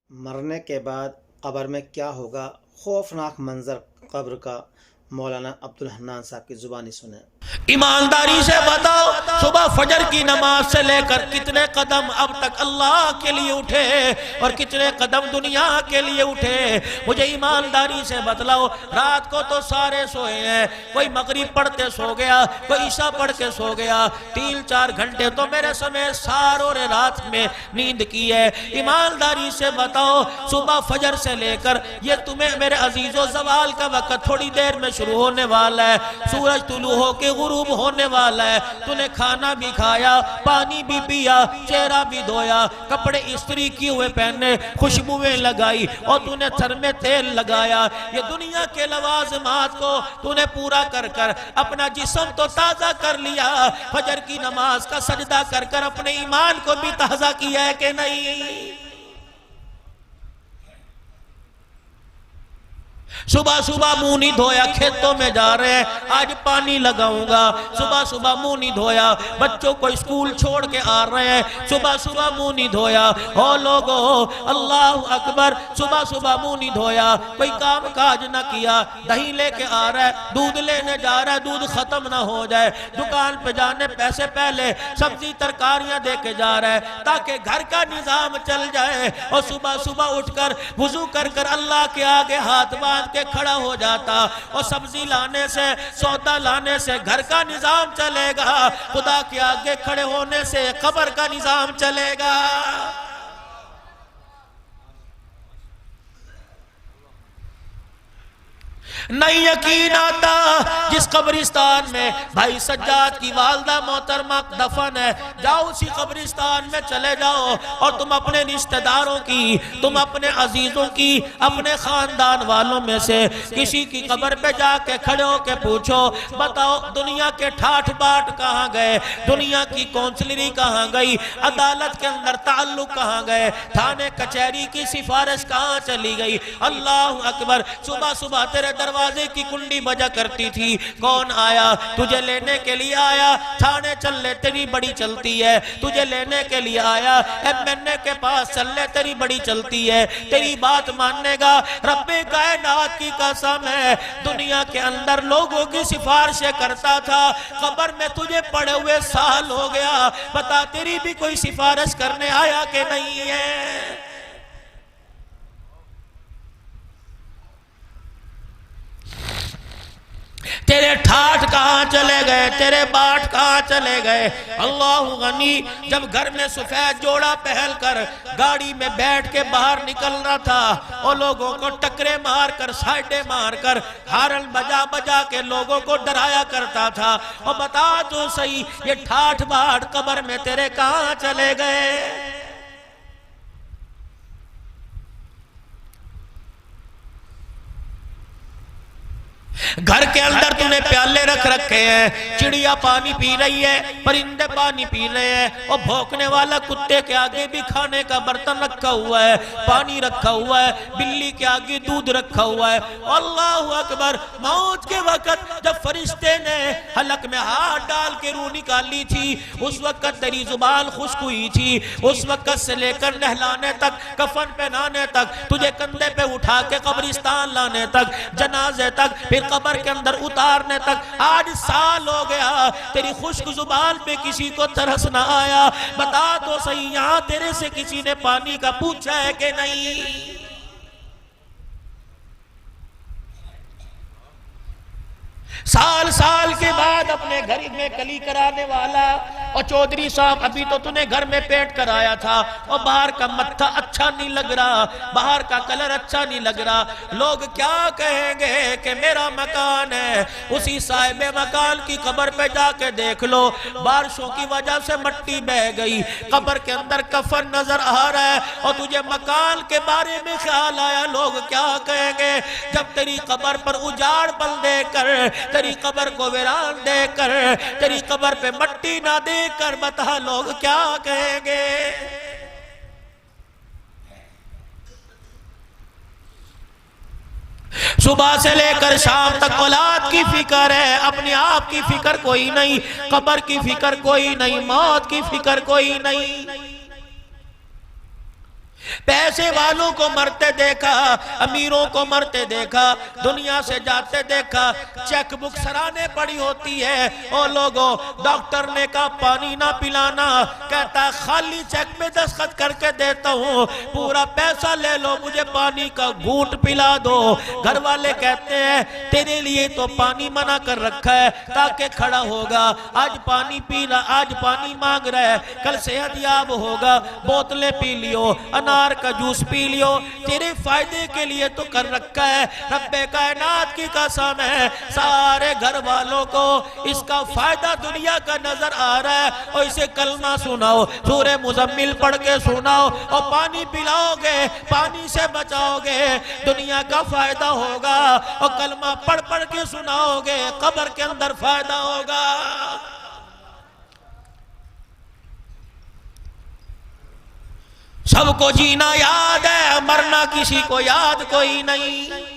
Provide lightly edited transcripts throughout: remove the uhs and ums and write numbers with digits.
मरने के बाद कब्र में क्या होगा, खौफनाक मंजर कब्र का। मौलाना अब्दुल हन्नान साहब की ज़ुबानी सुने। ईमानदारी से बताओ, सुबह फजर की नमाज से लेकर कितने कदम अब तक अल्लाह के लिए उठे और कितने कदम दुनिया के लिए उठे? मुझे ईमानदारी से बतलाओ। रात को तो सारे सोए हैं, कोई मगरिब पढ़ते सो गया, कोई ईशा पढ़ के सो गया। 3-4 घंटे तो मेरे समय सारों ने रात में नींद की है। ईमानदारी से बताओ, सुबह फजर से लेकर ये तुम्हें मेरे अजीजों जवाल का वक्त थोड़ी देर में शुरू होने वाला है, सूरज तुलू हो के गुरूब होने वाला है। तूने खाना भी खाया, पानी भी पिया, चेहरा भी धोया, कपड़े इस्त्री किए हुए पहने, खुशबुएं लगाई और तूने सर में तेल लगाया। ये दुनिया के लवाज़िमात को तूने पूरा कर कर अपना जिस्म तो ताज़ा कर लिया। फजर की नमाज का सजदा कर कर अपने ईमान को भी ताज़ा किया है कि नहीं? सुबह सुबह मुंह नहीं धोया, खेतों में जा रहे हैं, आज पानी लगाऊंगा। सुबह सुबह मुंह नहीं धोया, बच्चों को स्कूल छोड़ के आ रहे हैं, सुबह सुबह मुंह नहीं धोया। ओ लोगो, अल्लाह अकबर, सुबह सुबह मुंह नहीं धोया, कोई काम काज ना किया, दही लेके आ रहा है, दूध लेने जा रहा है, दूध खत्म ना हो जाए, दुकान पे जाने पैसे पहले सब्जी तरकारियां दे के जा रहा है ताकि घर का निजाम चल जाए। और सुबह सुबह उठकर वुजू कर कर अल्लाह के आगे हाथ बांध के खड़ा हो जाता और सब्जी लाने से, सौदा लाने से घर का निजाम चलेगा, खुदा के आगे खड़े होने से कब्र का निजाम चलेगा। नहीं यकीन आता जिस कब्रिस्तान में भाई सज्जाद की वालदा मोहतरमा दफन है, जाओ उसी कब्रिस्तान में चले जाओ और तुम अपने रिश्तेदारों की, तुम अपने अजीजों की, अपने खानदान वालों में से किसी की कब्र पे जाके खड़े होके पूछो, बताओ दुनिया के ठाठ बाट कहाँ गए, दुनिया की कौंसलरी कहाँ गई, अदालत के अंदर ताल्लुक कहाँ गए, थाने कचहरी की सिफारिश कहाँ चली गई। अल्लाह अकबर। सुबह सुबह तेरे दरवाजे की कुंडी बजा करती थी, कौन आया? तुझे लेने के लिए आया, थाने चल ले तेरी बड़ी चलती है, तुझे लेने के लिए आया, एमएनए के पास चल ले तेरी बड़ी चलती है, तेरी बात मानेगा। रब्बे कायनात की कसम है, दुनिया के अंदर लोगों की सिफारिशें करता था, कब्र में तुझे पड़े हुए साल हो गया, बता तेरी भी कोई सिफारिश करने आया कि नहीं है? तेरे ठाठ कहाँ चले गए, तेरे बाट कहाँ चले गए? अल्लाह गनी। जब घर में सफेद जोड़ा पहन कर गाड़ी में बैठ के बाहर निकल रहा था और लोगों को टकरे मार कर, साइडे मार कर, हारन बजा बजा के लोगों को डराया करता था। और बता तो सही, ये ठाठ बाट कब्र में तेरे कहाँ चले गए? घर के अंदर तूने प्याले रख रखे हैं, चिड़िया पानी पी रही है, परिंदे पानी पी रहे हैं, और भौंकने वाला कुत्ते के आगे भी खाने का बर्तन रखा हुआ है, पानी रखा हुआ है, बिल्ली के आगे दूध रखा हुआ है। अल्लाह अकबर। मौत के वक्त जब फरिश्ते ने हलक में हाथ डाल के रूह निकाली थी, उस वक्त तेरी जुबान खुश्क हुई थी, उस वक्त से लेकर नहलाने तक, कफन पहनाने तक, तुझे कंधे पे उठा के कब्रिस्तान लाने तक, जनाजे तक, फिर कब्र के अंदर उतारने तक, आज साल हो गया, तेरी खुश्क जुबान पे किसी को तरस ना आया। बता तो सही, यहां तेरे से किसी ने पानी का पूछा है कि नहीं? साल साल के बाद अपने घर में कली कराने वाला, और चौधरी साहब अभी तो तूने घर में पेट कराया था और बाहर का मत्था अच्छा नहीं लग रहा, बाहर का कलर अच्छा नहीं लग रहा, लोग क्या कहेंगे कि मेरा मकान है। उसी साहिबे मकान की कब्र पे जाके देख लो, बारिशों की वजह से मिट्टी बह गई, कब्र के अंदर कफन नजर आ रहा है और तुझे मकान के बारे में ख्याल आया। लोग क्या कहेंगे जब तेरी कब्र पर उजाड़ पल देकर, तेरी कब्र को वीरान देकर, तेरी कब्र पे मट्टी ना देकर, बता लोग क्या कहेंगे? सुबह से लेकर शाम तक औलाद की फिक्र है, अपने आप की फिक्र कोई नहीं, कब्र की फिक्र कोई नहीं, मौत की फिक्र कोई नहीं। पैसे वालों को मरते देखा, अमीरों को मरते देखा, दुनिया से जाते देखा, चेक बुक सराहने पड़ी होती है। ओ लोगों, डॉक्टर ने कहा पानी ना पिलाना, कहता खाली चेक में दस्तखत करके देता हूँ, पूरा पैसा ले लो, मुझे पानी का घूंट पिला दो। घर वाले कहते हैं तेरे लिए तो पानी मना कर रखा है, ताकि खड़ा होगा, आज पानी पीना, आज पानी मांग रहा है, कल सेहत याब होगा, बोतलें पी लियो, अनार का जूस पी लियो, तेरे फायदे के लिए तो कर रखा है। रब्बे कायनात की कसम है, सारे घर वालों को इसका फायदा दुनिया का नजर आ रहा है, और इसे कलमा सुनाओ, सूरे मुजम्मिल पढ़ के सुनाओ, और पानी पिलाओगे, पानी से बचाओगे, दुनिया का फायदा होगा, और कलमा पढ़ पढ़ के सुनाओगे, कब्र के अंदर फायदा होगा। सबको जीना याद है, मरना किसी को याद कोई नहीं।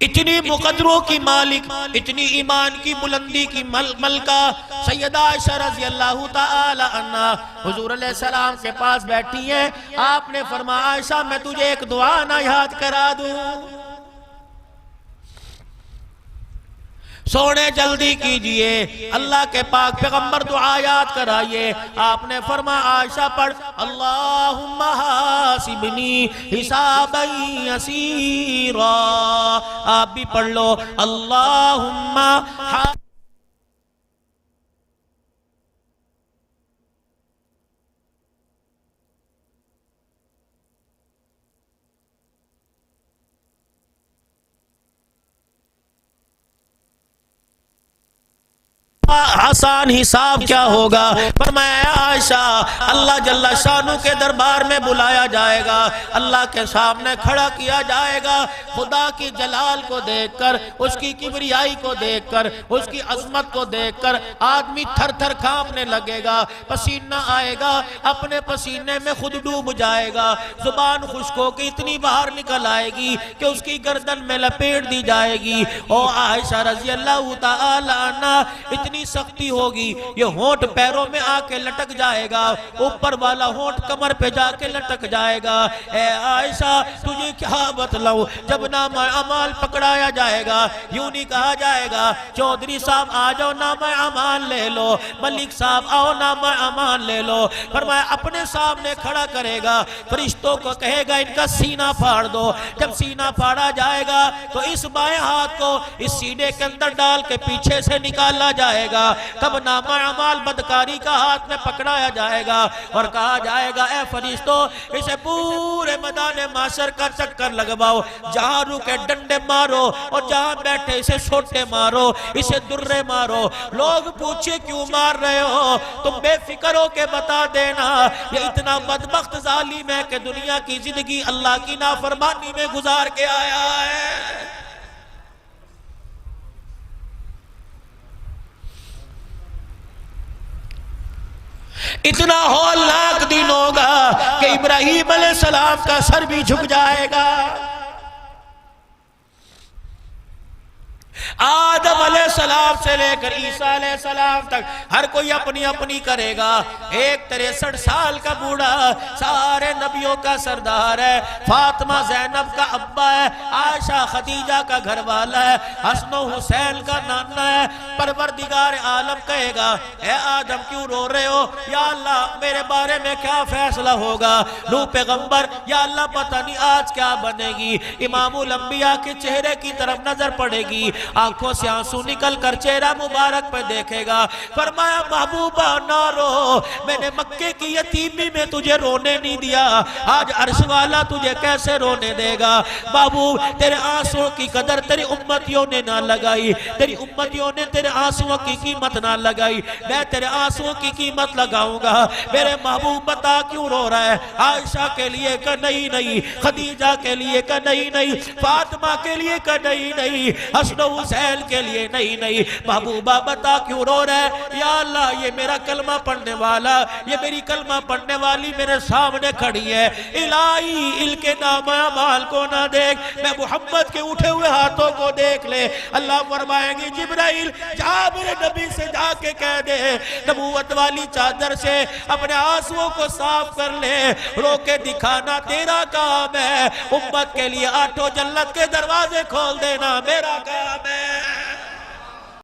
इतनी मुकद्दरों की मालिक, इतनी ईमान की बुलंदी की मलका सैयदा आयशा रज़ी अल्लाह ताला अन्हा हुजूर अलैहिस्सलाम के पास बैठी है। आपने फरमाया आयशा मैं तुझे एक दुआ ना याद करा दूं। सोने जल्दी कीजिए, अल्लाह के पाक पैगंबर दुआ याद कराइए। आपने फरमाया आयशा पढ़, अल्लाहुम्मा हासिबनी हिसाबन यसीरा। आप भी पढ़ लो, अल्लाहुम्मा आसान हिसाब क्या होगा। फरमाया आयशा अल्लाह जल्ला शानू के दरबार में बुलाया जाएगा, अल्लाह के सामने खड़ा किया जाएगा। खुदा की जलाल को देखकर, उसकी किबरियाई को देखकर, उसकी अजमत को देखकर आदमी थर थर कांपने लगेगा, पसीना आएगा, अपने पसीने में खुद डूब जाएगा, जुबान खुश्क होकर इतनी बाहर निकल आएगी कि उसकी गर्दन में लपेट दी जाएगी। ओ आयशा रज़ी अल्लाह तआला अन्हा इतनी सख्ती होगी, ये होंठ पैरों में आके लटक जाएगा, ऊपर वाला होंठ कमर पे जाके लटक जाएगा। ए आयशा तुझे क्या बतलाऊं, जब नामा अमाल पकड़ाया जाएगा यूं नहीं कहा जाएगा चौधरी साहब आ जाओ नामा अमाल ले लो, मलिक साहब आओ नामा अमाल ले लो। फरमाया अपने सामने खड़ा करेगा, फरिश्तों को कहेगा इनका सीना फाड़ दो। जब सीना फाड़ा जाएगा तो इस बाएं हाथ को इस सीने के अंदर डाल के पीछे से निकाला जाएगा। तब नामा अमाल बदकारी का हाथ में पकड़ाया जाएगा और कहा जाएगा ए फरिश्तों इसे पूरे मैदान माशर का चक्कर लगवाओ, जहां रुके डंडे मारो और जहां बैठे इसे छोटे मारो, इसे दुर्रे मारो। लोग पूछे क्यों मार रहे हो, तुम बेफिक्र हो के बता देना ये इतना बदबख्त जालिम है कि दुनिया की जिंदगी अल्लाह की नाफरमानी में गुजार के आया है। इतना हौलनाक दिन होगा कि इब्राहीम अलैहिस्सलाम का सर भी झुक जाएगा, आदम अलैहिस्सलाम से लेकर ईसा अलैहिस्सलाम तक हर कोई अपनी अपनी करेगा। एक 63 साल का बूढ़ा सारे नबियों का सरदार है, फातिमा ज़ैनब का अब्बा है, आयशा खदीजा का घर वाला है, हसन हुसैन का नाना है। परवरदिगार आलम कहेगा ए आदम क्यों रो रहे हो, या अल्लाह मेरे बारे में क्या फैसला होगा। नूह पैगंबर या अल्लाह पता नहीं आज क्या बनेगी। इमामुल अंबिया के चेहरे की तरफ नजर पड़ेगी, आंखों से आंसू निकल कर चेहरा मुबारक पे देखेगा। फरमाया महबूबा ना रो, मैंने मक्के की यतीमी में तुझे रोने नहीं दिया, आज अर्श वाला तुझे कैसे रोने देगा। बाबू तेरे आंसुओं की कदर तेरी उम्मतियों ने ना लगाई, तेरी उम्मतियों ने तेरे आंसुओं की कीमत ना लगाई, मैं तेरे आंसुओं की कीमत लगाऊंगा। मेरे महबूब बता क्यों रो रहा है, आयशा के लिए का नहीं, खदीजा के लिए का नहीं, फातिमा के लिए का नहीं, हसन हुसैन के लिए नहीं नहीं महबूबा बता क्यों रो रहा है? या अल्लाह ये मेरा कलमा पढ़ने वाला, ये मेरी कलमा पढ़ने वाली मेरे सामने खड़ी है, इलाही इनके नाम अमाल को ना देख, मैं मोहम्मद के उठे हुए हाथों को देख ले। अल्लाह फरमाएंगे जिब्राइल जा मेरे नबी से जाके कह दे नबूवत वाली चादर से अपने आंसुओं को साफ कर ले, रो के दिखाना तेरा काम है, उम्मत के लिए आठों जन्नत के दरवाजे खोल देना मेरा काम है।